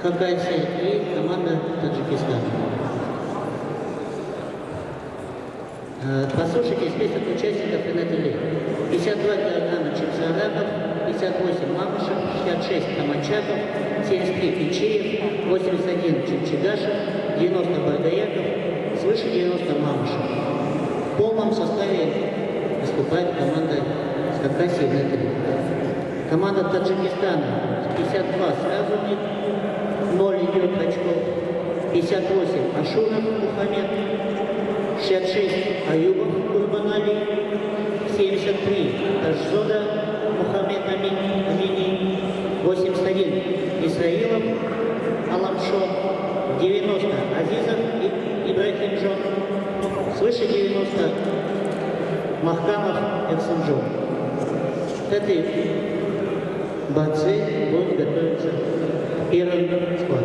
Хакасия и команда Таджикистана. Послушайте список участников этой лиги. 52 килограмма Чепсараков, 58 Мамышев, 66 Тамачаков, 73 Печеев, 81 Чепчигашев, 90 Бардаяков, свыше 90 Мамышев. В полном составе выступает команда с Хакасии в этой лиге. Команда Таджикистана 52 сразу у них, 0 идет очков, 58 Ашуров Мухаммед, 66 Аюбов Курбанали, 73 Ташзода Мухаммед Амини, 81 Исраилов Аламшо, 90 Азизов Ибрахимджон, свыше 90 Махкамов Эксенджон. Эти борцы будут готовиться к первым схваткам.